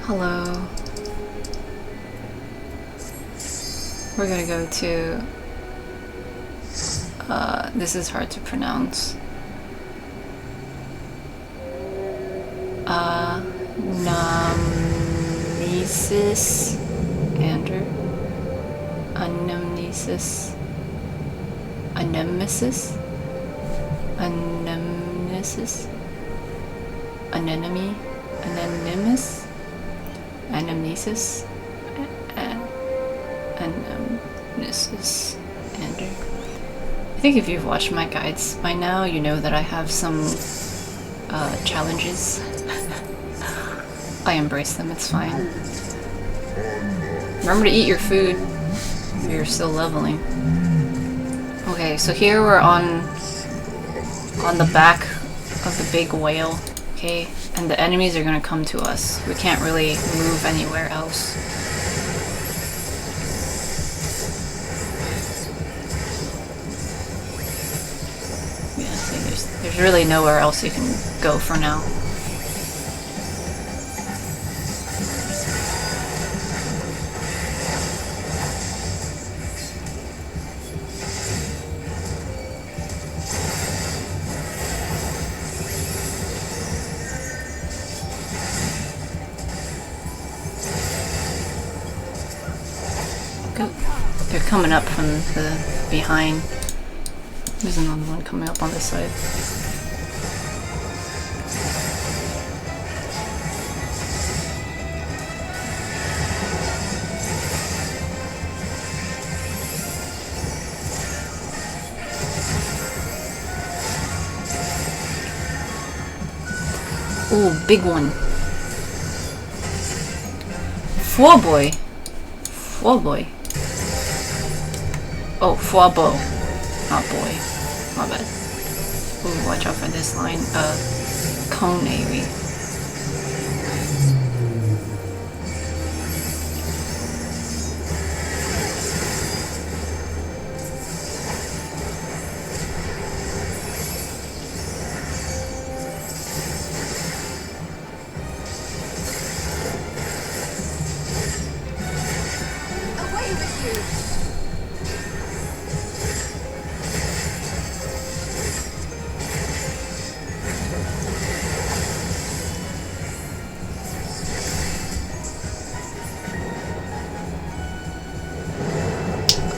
Hello. We're gonna go to... this is hard to pronounce. Anamnesis Anyder. Anamnesis. Anamnesis. Anamnesis. Anemone. Anonymous. Anamnesis. Anamnesis Anyder. I think if you've watched my guides by now, you know that I have some challenges. I embrace them, it's fine. Remember to eat your food if you're still leveling. Okay, so here we're on the back of the big whale, okay? And the enemies are gonna come to us. We can't really move anywhere else. Yeah, see, there's really nowhere else you can go for now. They're coming up from the behind. There's another one coming up on this side. Ooh, big one. Four boy. Four boy. Oh, Fuabo. Not boy. My bad. Ooh, watch out for this line. Cone AoE.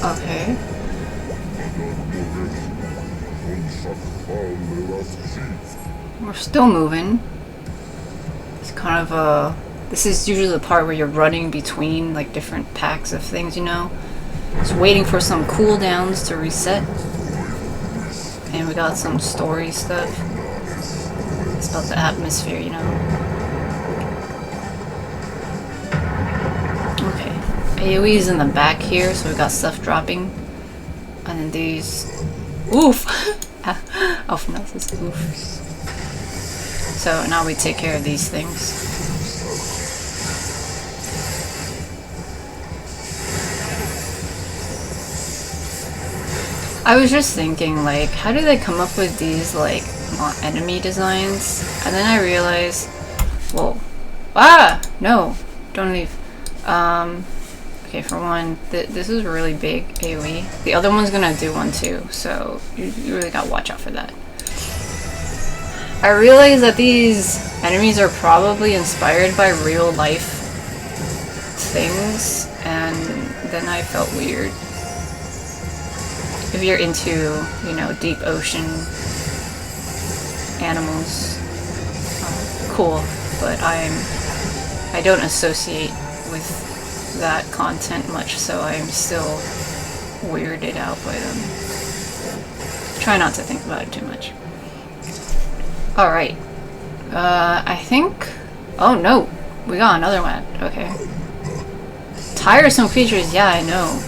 Okay. We're still moving. It's kind of this is usually the part where you're running between like different packs of things, you know? Just waiting for some cooldowns to reset. And we got some story stuff. It's about the atmosphere, you know? Okay. AoE's in the back here, so we got stuff dropping. And then these... Oof! Anamnesis, oof. So now we take care of these things. I was just thinking, like, how do they come up with these, like, enemy designs? And then I realized, whoa. Ah! No! Don't leave. Okay, for one, this is really big AoE. The other one's gonna do one too, so you really gotta watch out for that. I realize that these enemies are probably inspired by real life things, and then I felt weird. If you're into, you know, deep ocean animals, cool, but I don't associate with that content much, so I'm still weirded out by them. Try not to think about it too much. Alright. I think... Oh no! We got another one. Okay. Tiresome creatures, yeah, I know.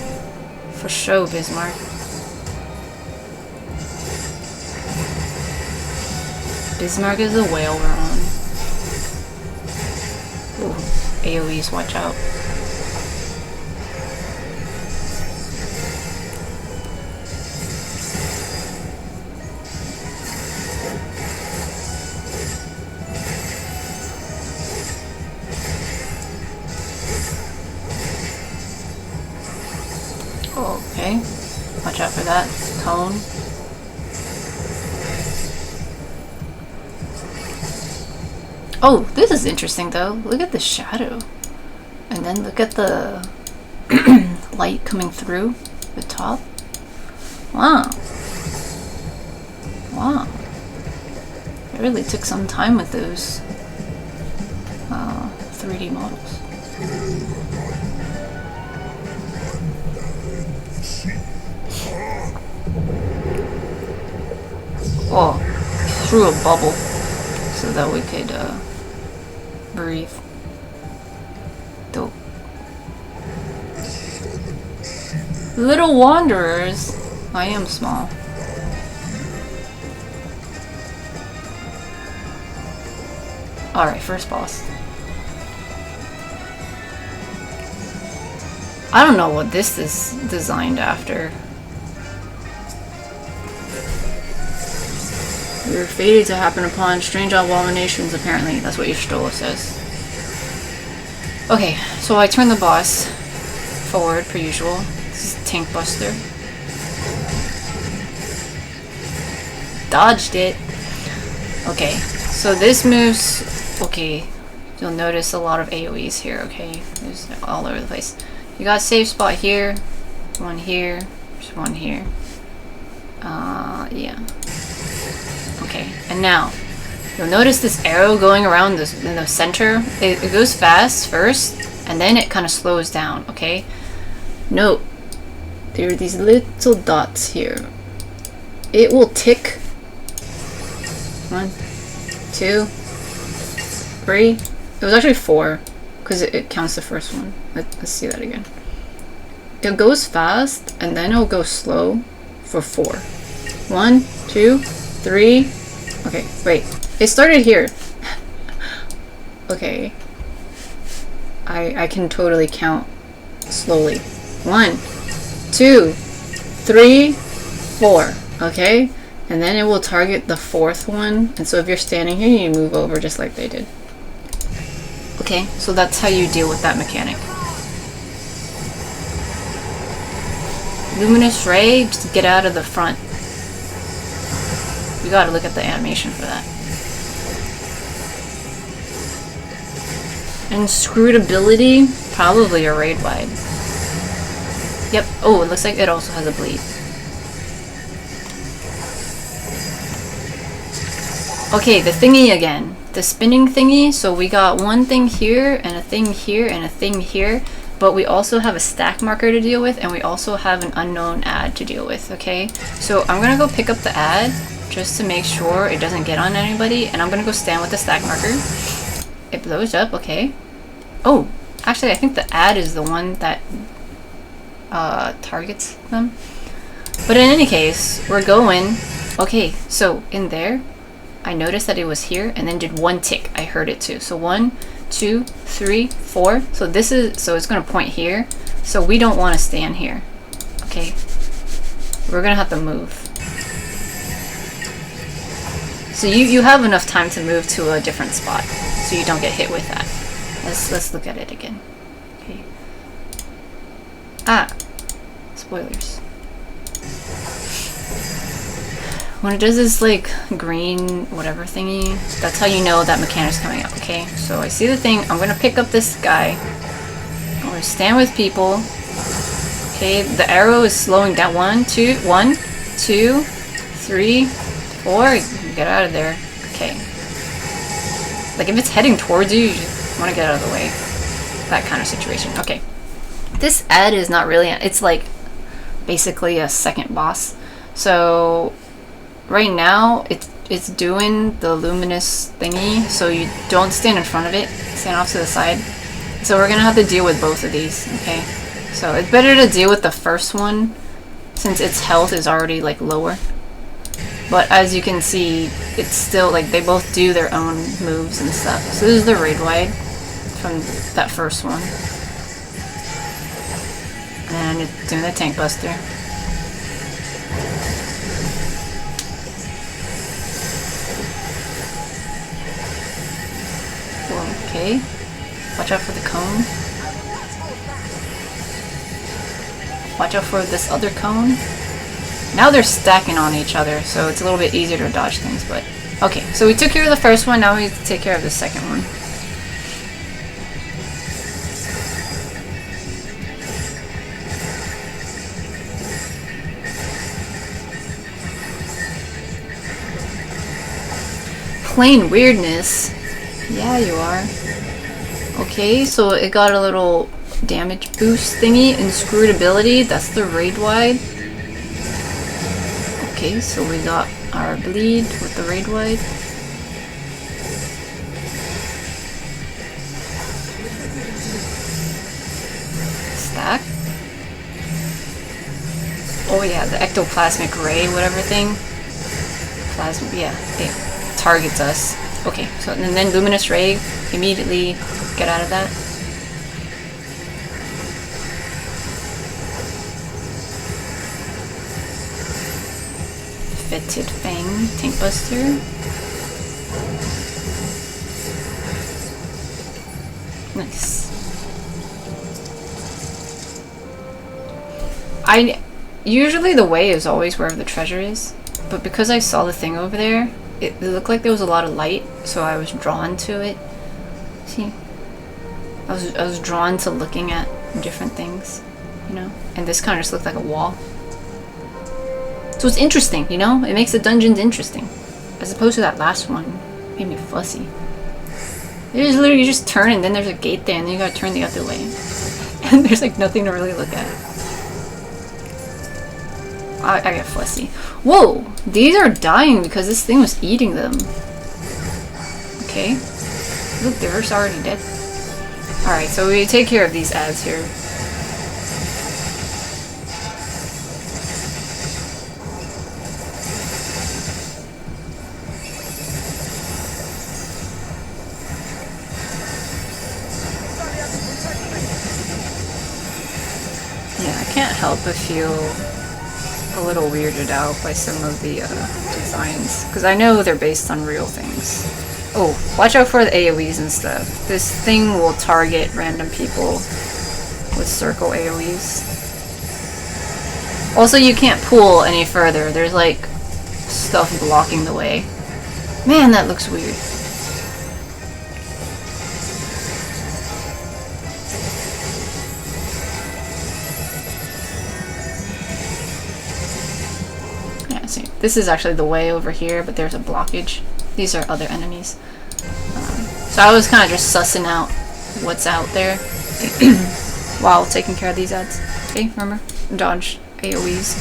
For sure, Bismarck. Bismarck is the whale we're on. Ooh, AoEs, watch out. Okay, watch out for that cone. Oh, this is interesting though. Look at the shadow. And then look at the light coming through the top. Wow. Wow. It really took some time with those 3D models. Oh, through a bubble so that we could breathe. Dope. Little wanderers. I am small. Alright, first boss. I don't know what this is designed after. You're fated to happen upon strange abominations, apparently. That's what Ishtola says. Okay, so I turn the boss forward, per usual. This is Tank Buster. Dodged it. Okay, so this moves... Okay, you'll notice a lot of AoEs here, okay? There's all over the place. You got a safe spot here, one here, there's one here. Yeah. Okay, and now, you'll notice this arrow going around this, in the center. It goes fast first, and then it kind of slows down, okay? Note, there are these little dots here. It will tick. 1, 2, 3. It was actually 4, because it counts the first one. Let's see that again. It goes fast, and then it'll go slow for 4. 1, 2, 3. Okay, wait. It started here. Okay. I can totally count slowly. 1, 2, 3, 4. Okay? And then it will target the 4th one. And so if you're standing here, you move over just like they did. Okay, so that's how you deal with that mechanic. Luminous Ray, just get out of the front. You gotta look at the animation for that. Inscrutability, probably a raid wide. Yep, oh, it looks like it also has a bleed. Okay, the thingy again. The spinning thingy, so we got one thing here, and a thing here, and a thing here, but we also have a stack marker to deal with, and we also have an unknown ad to deal with, okay? So I'm gonna go pick up the ad, just to make sure it doesn't get on anybody, and I'm gonna go stand with the stack marker. It blows up, okay. Oh, actually I think the ad is the one that targets them. But in any case, we're going, okay, so in there, I noticed that it was here and then did one tick. I heard it too. So 1, 2, 3, 4. So this is, so it's gonna point here. So we don't wanna stand here, okay? We're gonna have to move. So you have enough time to move to a different spot so you don't get hit with that. Let's look at it again. Okay. Ah, spoilers. When it does this like green whatever thingy, that's how you know that mechanic's coming up, okay? So I see the thing, I'm gonna pick up this guy. I'm gonna stand with people. Okay, the arrow is slowing down. 1, 2, 3, 4. Get out of there. Okay. Like if it's heading towards you, you just wanna get out of the way. That kind of situation. Okay. This ad is not really, it's like basically a second boss. So right now, it's doing the luminous thingy, so you don't stand in front of it, stand off to the side. So we're gonna have to deal with both of these, okay? So it's better to deal with the first one, since its health is already like lower. But as you can see, it's still like they both do their own moves and stuff. So this is the raid wide from that first one. And it's doing the tank buster. Okay, watch out for the cone. Watch out for this other cone. Now they're stacking on each other, so it's a little bit easier to dodge things, but... Okay, so we took care of the first one, now we need to take care of the second one. Plain weirdness. Yeah, you are. Okay, so it got a little damage boost thingy. Inscrutability, that's the raid wide. Okay, so we got our bleed with the raid wide. Stack. Oh yeah, the ectoplasmic ray, whatever thing. Plasma, yeah, it targets us. Okay, so and then luminous ray, immediately get out of that. Fetid Fang, Tank Buster. Nice. Usually the way is always where the treasure is, but because I saw the thing over there, it looked like there was a lot of light, so I was drawn to it. See? I was drawn to looking at different things, you know? And this kind of just looked like a wall. So it's interesting, you know? It makes the dungeons interesting. As opposed to that last one. It made me fussy. It is literally, you just turn and then there's a gate there and then you gotta turn the other way. And there's like nothing to really look at. I get fussy. Whoa! These are dying because this thing was eating them. Okay. Look, they're already dead. Alright, so we take care of these ads here. Yeah, I can't help but feel a little weirded out by some of the designs, because I know they're based on real things. Oh, watch out for the AoEs and stuff. This thing will target random people with circle AoEs. Also, you can't pull any further. There's like stuff blocking the way. Man, that looks weird. See, this is actually the way over here, but there's a blockage. These are other enemies. So I was kind of just sussing out what's out there while taking care of these ads. Okay, remember? Dodge AoEs.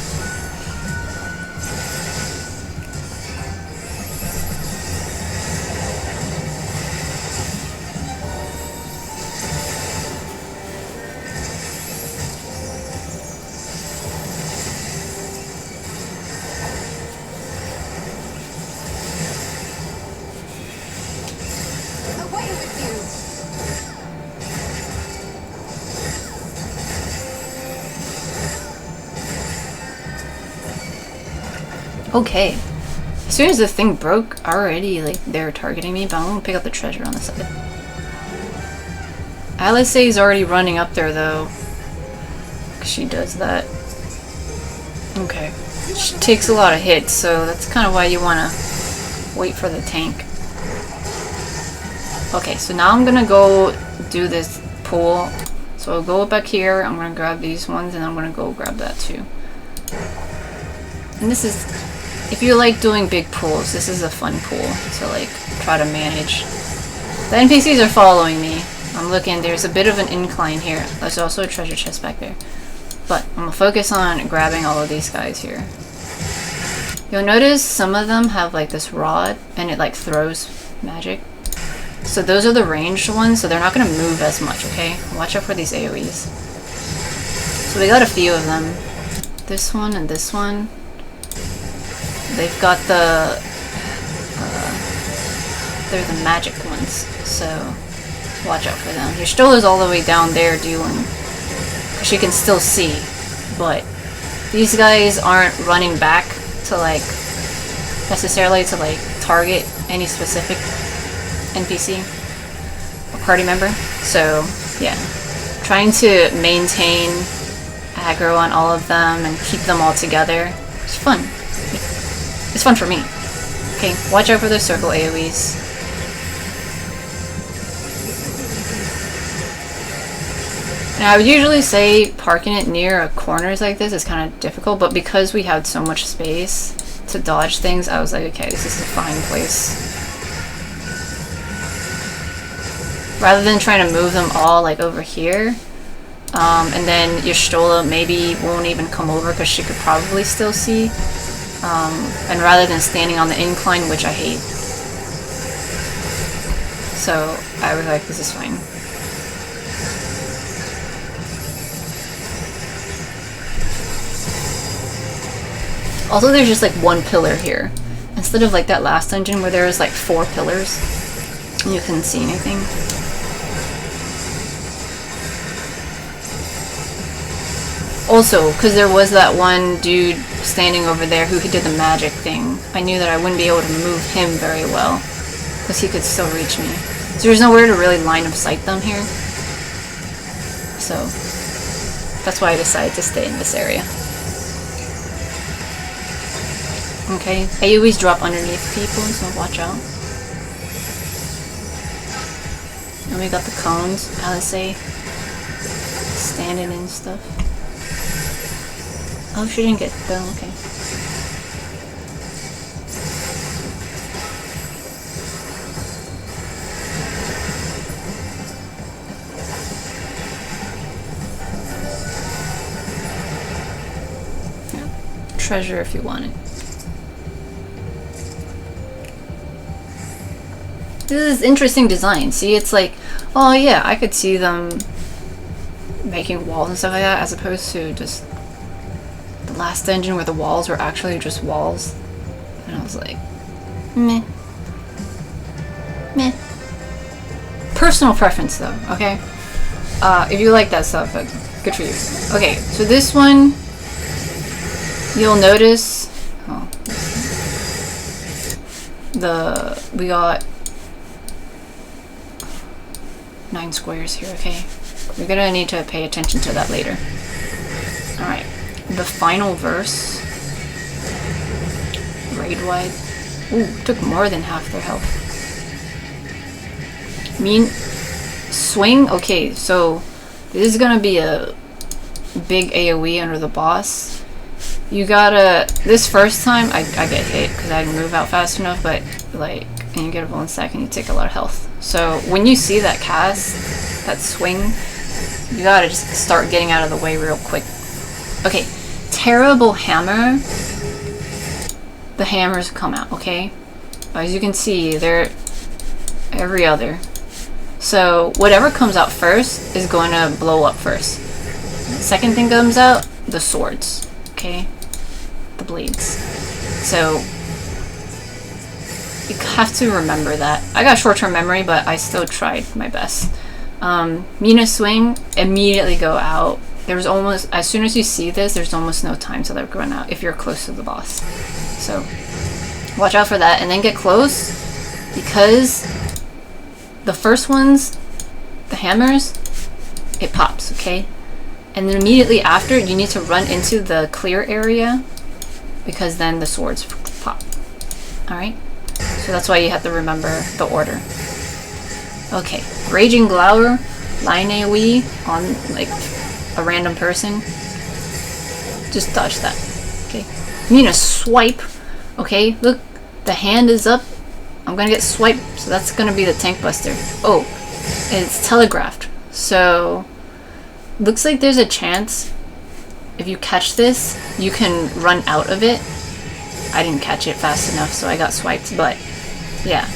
Okay. As soon as the thing broke, already like they're targeting me, but I'm gonna pick up the treasure on the side. Alice's already running up there though. She does that. Okay. She takes a lot of hits, so that's kind of why you wanna wait for the tank. Okay, so now I'm gonna go do this pull. So I'll go back here, I'm gonna grab these ones, and I'm gonna go grab that too. And this is, if you like doing big pulls, this is a fun pull to like try to manage. The NPCs are following me. I'm looking, there's a bit of an incline here. There's also a treasure chest back there. But I'm gonna focus on grabbing all of these guys here. You'll notice some of them have like this rod and it like throws magic. So those are the ranged ones, so they're not gonna move as much, okay? Watch out for these AoEs. So we got a few of them. This one and this one. They've got the, they're the magic ones, so watch out for them. Y'shtola is all the way down there dealing, because she can still see, but these guys aren't running back to like, necessarily to like target any specific NPC or party member, so yeah. Trying to maintain aggro on all of them and keep them all together. It's fun. It's fun for me. Okay, watch out for the circle AoEs. Now, I would usually say parking it near corners like this is kind of difficult, but because we had so much space to dodge things, I was like, okay, this is a fine place. Rather than trying to move them all like over here, and then your Stola maybe won't even come over because she could probably still see, and rather than standing on the incline, which I hate. So I was like, this is fine. Also, there's just like one pillar here, instead of like that last dungeon where there was like 4 pillars and you couldn't see anything. Also, because there was that one dude standing over there who did the magic thing, I knew that I wouldn't be able to move him very well, because he could still reach me. So there's nowhere to really line of sight them here. So that's why I decided to stay in this area. Okay, AoEs drop underneath people, so watch out. And we got the cones, Alice standing and stuff. Oh, she didn't get them, okay. Yeah. Treasure if you want it. This is interesting design. See, it's like, oh yeah, I could see them making walls and stuff like that, as opposed to just the last dungeon where the walls were actually just walls. And I was like, meh. Meh. Personal preference though, okay? If you like that stuff, good for you. Okay, so this one, you'll notice, oh, we got 9 squares here, okay? We're gonna need to pay attention to that later. Alright, the final verse. Raid wide. Ooh, took more than half their health. Mean swing? Okay, so this is gonna be a big AoE under the boss. You gotta, this first time I get hit because I didn't move out fast enough, but like, and you get a 1 second, you take a lot of health. So when you see that cast, that swing, you gotta just start getting out of the way real quick. Okay, terrible hammer. The hammers come out, okay? As you can see, they're every other. So whatever comes out first is going to blow up first. Second thing comes out, the swords, okay? The blades. So you have to remember that. I got short-term memory, but I still tried my best. Mina swing, immediately go out. There's almost, as soon as you see this, there's almost no time till they run out if you're close to the boss. So watch out for that, and then get close, because the first ones, the hammers, it pops, okay? And then immediately after, you need to run into the clear area, because then the swords pop. Alright? So that's why you have to remember the order. Okay, Raging Glower, line AoE on like a random person. Just dodge that. Okay. You need a swipe. Okay, look, the hand is up. I'm gonna get swiped, so that's gonna be the tank buster. Oh, it's telegraphed. So looks like there's a chance if you catch this, you can run out of it. I didn't catch it fast enough, so I got swiped, but yeah.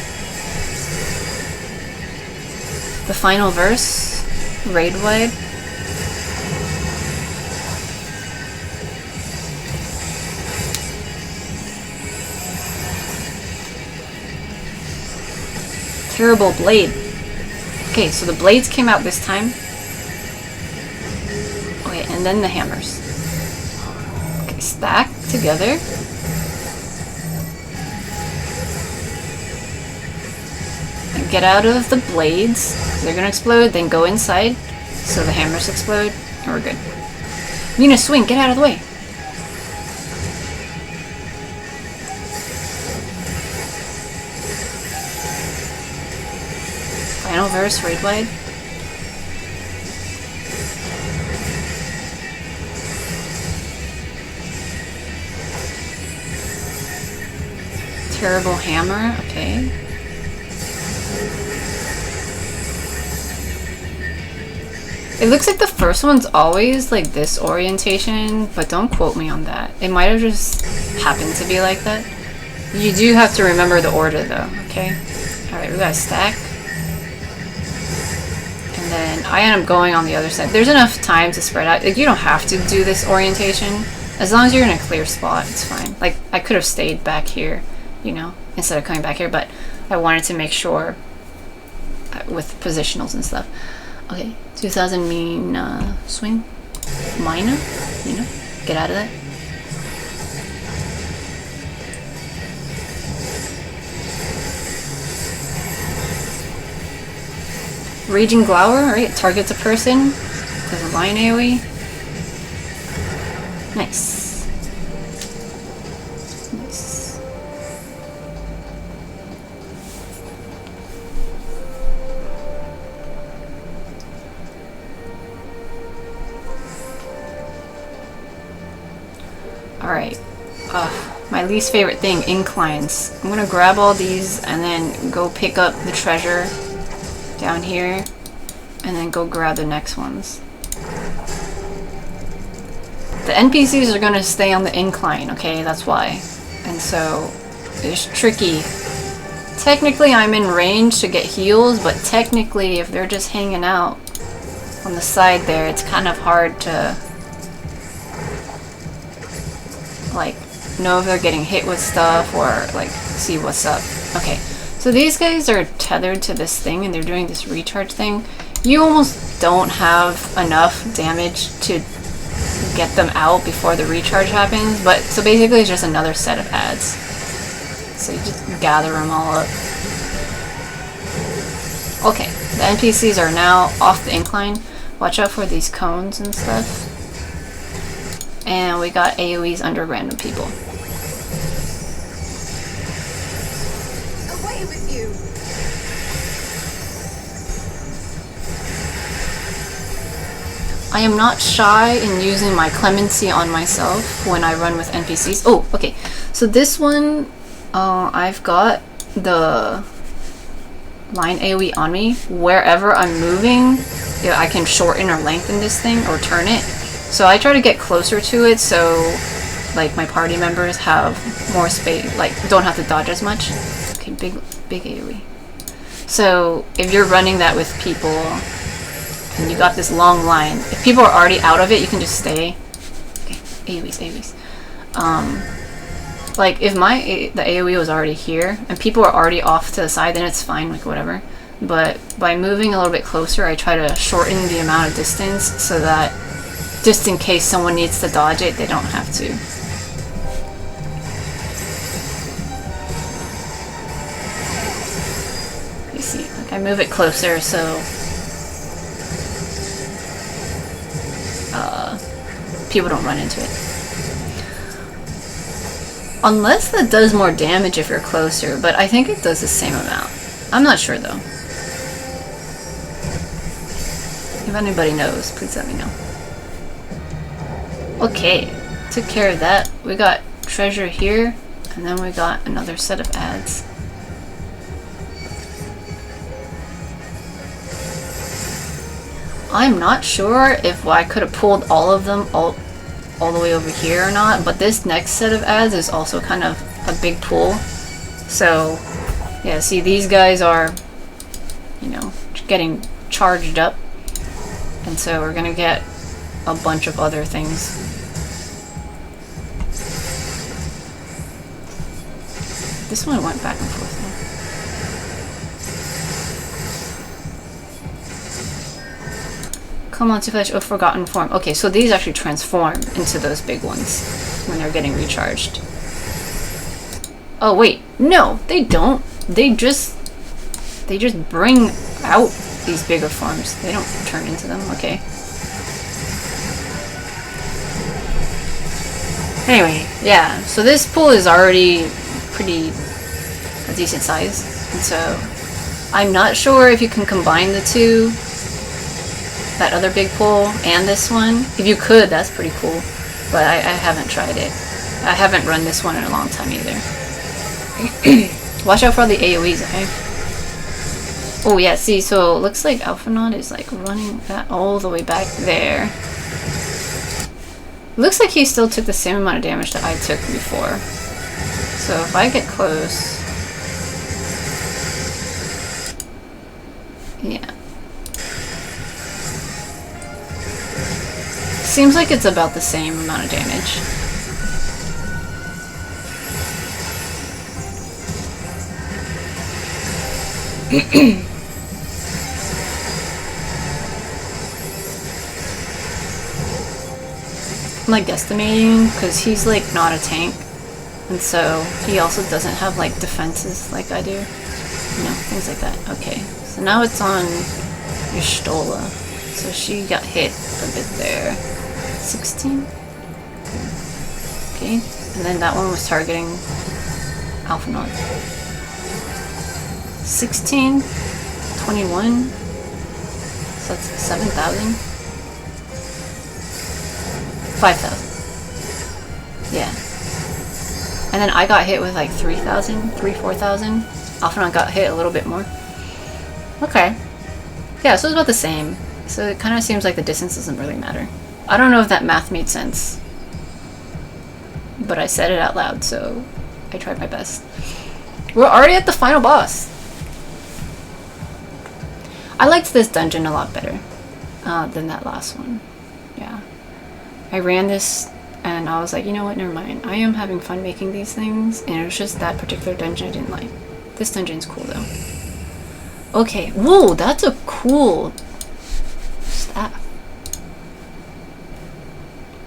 The final verse, raid wide. Terrible blade. Okay, so the blades came out this time. Okay, and then the hammers. Okay, stack together. And get out of the blades. They're gonna explode, then go inside. So the hammers explode, and we're good. Nina, swing! Get out of the way! Final verse, raid wide. Terrible hammer, okay. It looks like the first one's always like this orientation, but don't quote me on that. It might have just happened to be like that. You do have to remember the order though, okay? Alright, we got a stack. And then I end up going on the other side. There's enough time to spread out. Like, you don't have to do this orientation. As long as you're in a clear spot, it's fine. Like, I could have stayed back here, you know, instead of coming back here, but I wanted to make sure with positionals and stuff. Okay, 2000 mean swing. Mina? You know? Get out of that. Raging Glower, right? Targets a person. Does a line AoE. Nice. Nice. Alright. My least favorite thing, inclines. I'm gonna grab all these and then go pick up the treasure down here and then go grab the next ones. The NPCs are gonna stay on the incline, okay? That's why. And so it's tricky. Technically I'm in range to get heals, but technically if they're just hanging out on the side there, it's kind of hard to like know if they're getting hit with stuff or like see what's up. Okay, so these guys are tethered to this thing and they're doing this recharge thing. You almost don't have enough damage to get them out before the recharge happens, but so basically it's just another set of ads. So you just gather them all up. Okay, the NPCs are now off the incline. Watch out for these cones and stuff. And we got AoEs under random people. Away with you. I am not shy in using my clemency on myself when I run with NPCs. Oh, okay. So this one, I've got the line AoE on me. Wherever I'm moving, I can shorten or lengthen this thing or turn it. So I try to get closer to it so like my party members have more space, like don't have to dodge as much. Okay, big AoE. So if you're running that with people and you got this long line, if people are already out of it, you can just stay. Okay, AoEs. Like if the AoE was already here and people are already off to the side, then it's fine, like whatever. But by moving a little bit closer, I try to shorten the amount of distance so that just in case someone needs to dodge it, they don't have to. You see, like I move it closer so people don't run into it. Unless that does more damage if you're closer, but I think it does the same amount. I'm not sure though. If anybody knows, please let me know. Okay, took care of that. We got treasure here, and then we got another set of ads. I'm not sure if I could have pulled all of them all the way over here or not, but this next set of ads is also kind of a big pull. So, yeah, see, these guys are, you know, getting charged up, and so we're gonna get a bunch of other things. This one went back and forth though. Come on to flesh of forgotten form. Okay, so these actually transform into those big ones when they're getting recharged. Oh wait, no, they don't. They just bring out these bigger forms. They don't turn into them. Okay. Anyway, yeah, so this pool is already pretty a decent size, and so I'm not sure if you can combine the two, that other big pool and this one. If you could, that's pretty cool, but I haven't tried it. I haven't run this one in a long time either. Watch out for all the AoEs, okay? Oh yeah, see, so it looks like Alphanaud is like running that all the way back there. Looks like he still took the same amount of damage that I took before. So if I get close... Yeah. Seems like it's about the same amount of damage. I'm like guesstimating because he's like not a tank, and so he also doesn't have like defenses like I do, you know, things like that. Okay, so now it's on Y'shtola, so she got hit a bit there. 16. Okay, and then that one was targeting Alphanaud. 16, 21. So that's 7,000. 5,000. Yeah. And then I got hit with like 3,000, 4,000. Alphanaud got hit a little bit more. Okay. Yeah, so it's about the same. So it kind of seems like the distance doesn't really matter. I don't know if that math made sense, but I said it out loud, so I tried my best. We're already at the final boss. I liked this dungeon a lot better than that last one. Yeah. I ran this and I was like, you know what, never mind. I am having fun making these things, and it was just that particular dungeon I didn't like. This dungeon's cool though. Okay, whoa, that's a cool staff.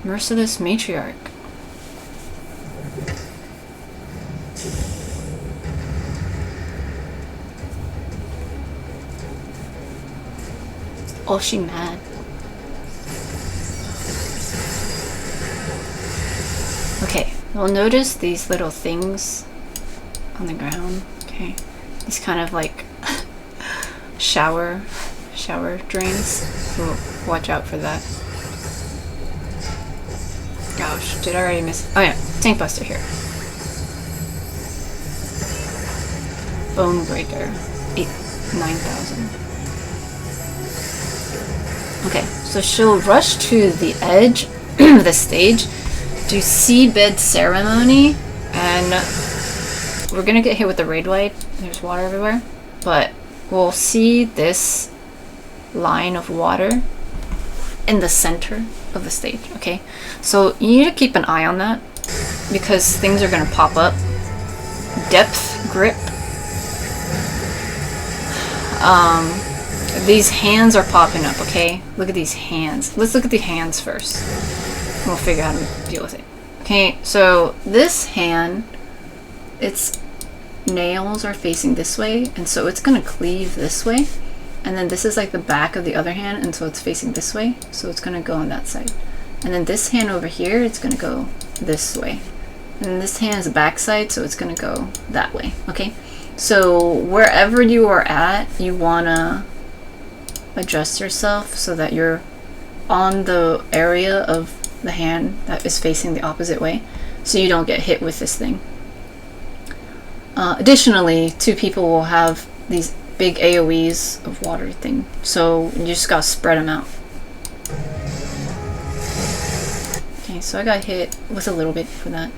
Merciless Matriarch. Oh, she mad. Okay, you'll notice these little things on the ground. Okay, these kind of like shower drains. So watch out for that. Gosh, did I already miss? Oh yeah, Tank Buster here. Bone Breaker, 9,000. Okay, so she'll rush to the edge of the stage, do Seabed Ceremony, and we're gonna get hit with the raid wipe. There's water everywhere, but we'll see this line of water in the center of the stage, okay? So you need to keep an eye on that because things are gonna pop up. Depth grip. These hands are popping up, okay? Look at these hands. Let's look at the hands first. We'll figure out how to deal with it. Okay, so this hand, its nails are facing this way, and so it's gonna cleave this way. And then this is like the back of the other hand, and so it's facing this way, so it's gonna go on that side. And then this hand over here, it's gonna go this way. And then this hand is the back side, so it's gonna go that way, okay? So wherever you are at, you wanna adjust yourself so that you're on the area of the hand that is facing the opposite way, so you don't get hit with this thing. Additionally, two people will have these big AoEs of water thing, so you just gotta spread them out. Okay, so I got hit with a little bit for that.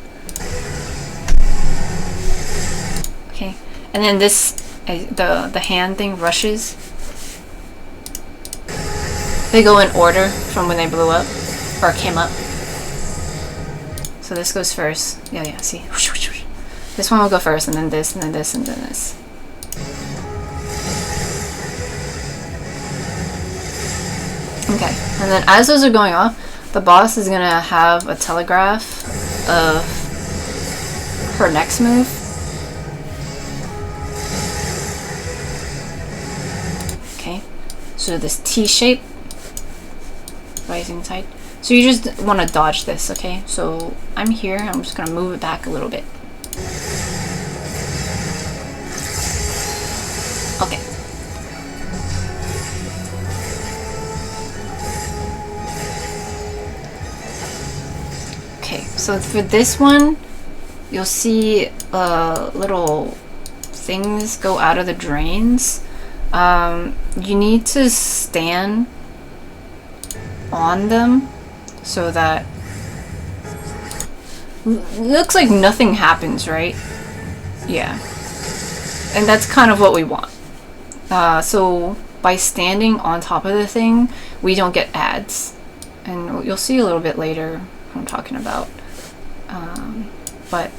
Okay, and then this, the hand thing rushes. They go in order from when they blew up, or came up. So this goes first. Yeah, see? This one will go first, and then this, and then this, and then this. Okay, and then as those are going off, the boss is gonna have a telegraph of her next move. Okay, so this T shape, rising tide. So you just want to dodge this, okay? So I'm here, I'm just gonna move it back a little bit. Okay. Okay, so for this one, you'll see little things go out of the drains. You need to stand on them so that looks like nothing happens, right? Yeah. And that's kind of what we want. So by standing on top of the thing, we don't get ads. And you'll see a little bit later what I'm talking about. But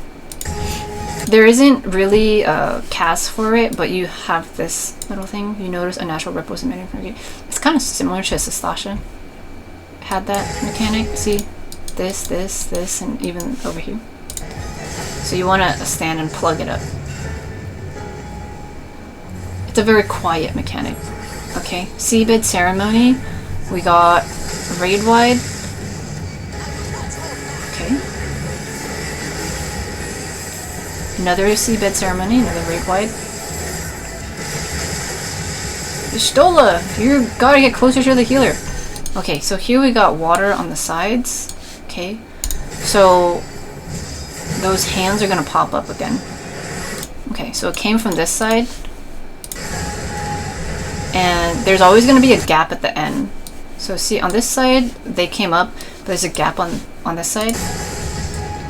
there isn't really a cast for it, but you have this little thing. You notice a natural ripple is emitting from you. It's kind of similar to Sastasha. Had that mechanic. See? This, and even over here. So you want to stand and plug it up. It's a very quiet mechanic. Okay, Seabed Ceremony. We got Raid Wide. Okay. Another Seabed Ceremony, another Raid Wide. Stola! You gotta get closer to the healer. Okay, so here we got water on the sides. Okay, so those hands are gonna pop up again. Okay, so it came from this side. And there's always going to be a gap at the end. So see, on this side, they came up, but there's a gap on this side.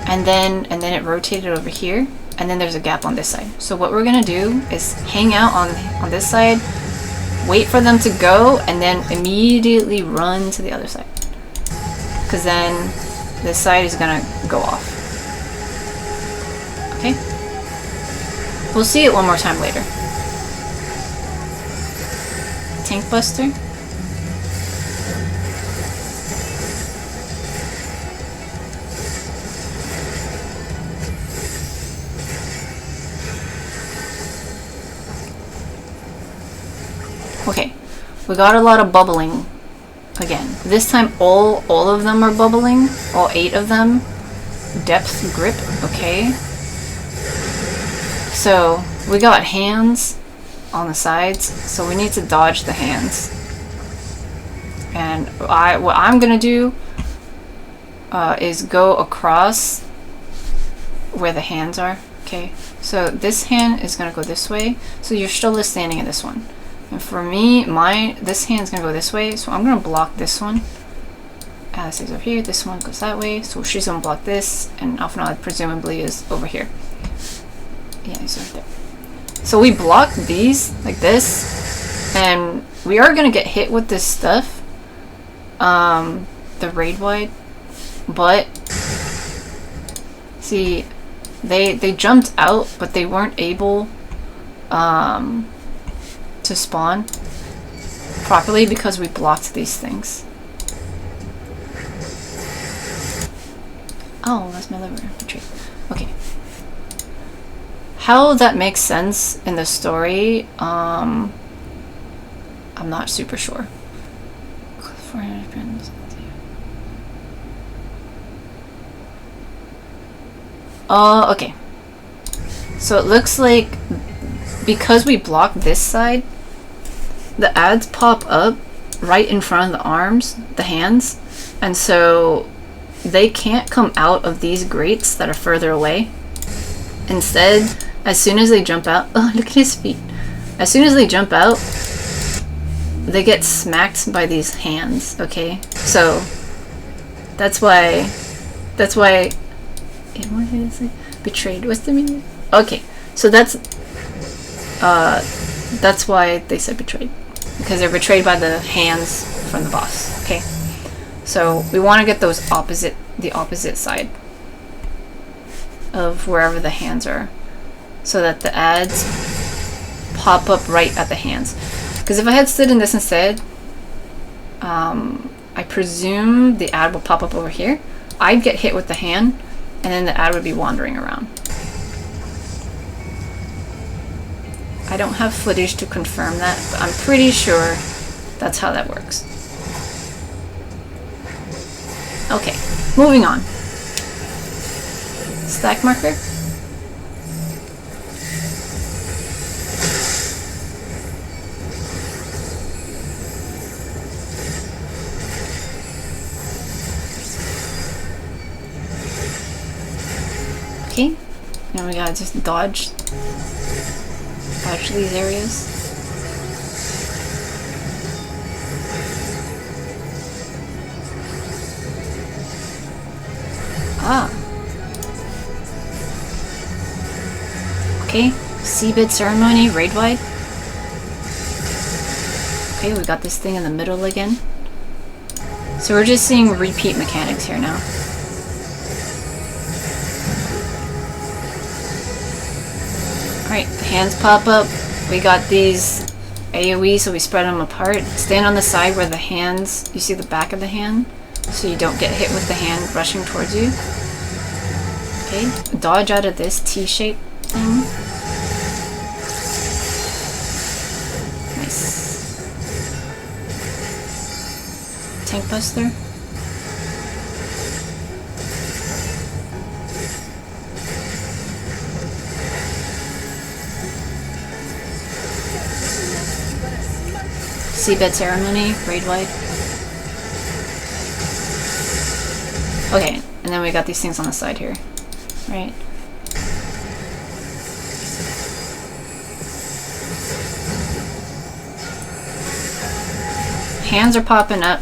And then it rotated over here, and then there's a gap on this side. So what we're going to do is hang out on this side, wait for them to go, and then immediately run to the other side. Because then this side is going to go off. Okay? We'll see it one more time later. Tank Buster. Okay, we got a lot of bubbling again. This time all of them are bubbling, all 8 of them. Depth grip, okay. So we got hands on the sides, so we need to dodge the hands. And what I'm gonna do is go across where the hands are. Okay, so this hand is gonna go this way, so you're still standing in this one. And for me, this hand's gonna go this way, so I'm gonna block this one. Alice is over here, this one goes that way, so she's gonna block this, and Alphanod presumably is over here. Yeah, he's right there. So we block these like this, and we are gonna get hit with this stuff, the Raid Wide, but see, they jumped out, but they weren't able to spawn properly because we blocked these things. Oh, that's my liver. Betrayed. Okay. How that makes sense in the story, I'm not super sure. Okay. So it looks like because we block this side, the ads pop up right in front of the arms, the hands, and so they can't come out of these grates that are further away. Instead, as soon as they jump out, oh, look at his feet. As soon as they jump out, they get smacked by these hands, okay? So, that's why, what did it say? Betrayed, what's the meaning? Okay, so that's why they said betrayed. Because they're betrayed by the hands from the boss, okay? So, we want to get the opposite side of wherever the hands are, so that the ads pop up right at the hands. Because if I had stood in this instead, I presume the ad will pop up over here. I'd get hit with the hand, and then the ad would be wandering around. I don't have footage to confirm that, but I'm pretty sure that's how that works. Okay, moving on. Stack marker. Okay, now we gotta just dodge these areas. Ah. Okay, seabed ceremony, raid wide. Okay, we got this thing in the middle again. So we're just seeing repeat mechanics here now. Alright, the hands pop up. We got these AoE, so we spread them apart. Stand on the side where the hands, you see the back of the hand, so you don't get hit with the hand rushing towards you. Okay, dodge out of this T-shaped thing. Nice. Tank buster. Seabed ceremony, raid wide. Okay, and then we got these things on the side here. Right. Hands are popping up.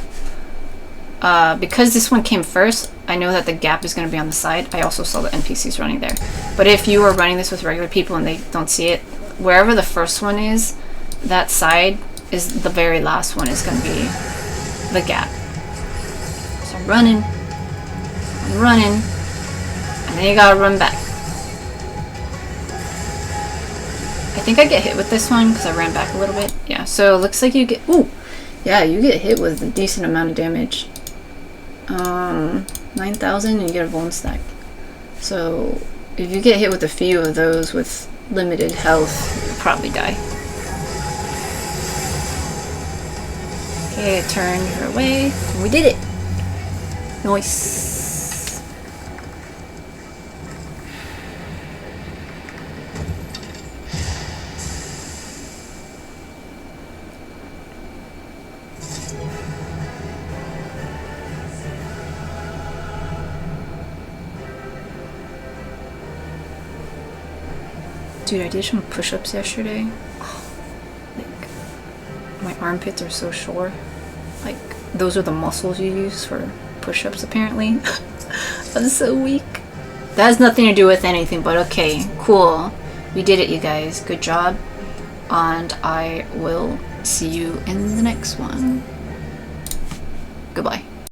Because this one came first, I know that the gap is going to be on the side. I also saw the NPCs running there. But if you are running this with regular people and they don't see it, wherever the first one is, that side is the very last one is going to be the gap. So I'm running, and then you gotta run back. I think I get hit with this one because I ran back a little bit. Yeah, so it looks like you get, ooh, yeah, you get hit with a decent amount of damage. 9,000 and you get a bone stack. So if you get hit with a few of those with limited health, you'll probably die. Okay, turn her way. We did it! Nice. Dude, I did some push-ups yesterday. Like, my armpits are so sore. Like, those are the muscles you use for push-ups, apparently. I'm so weak. That has nothing to do with anything, but okay, cool. We did it, you guys. Good job. And I will see you in the next one. Goodbye.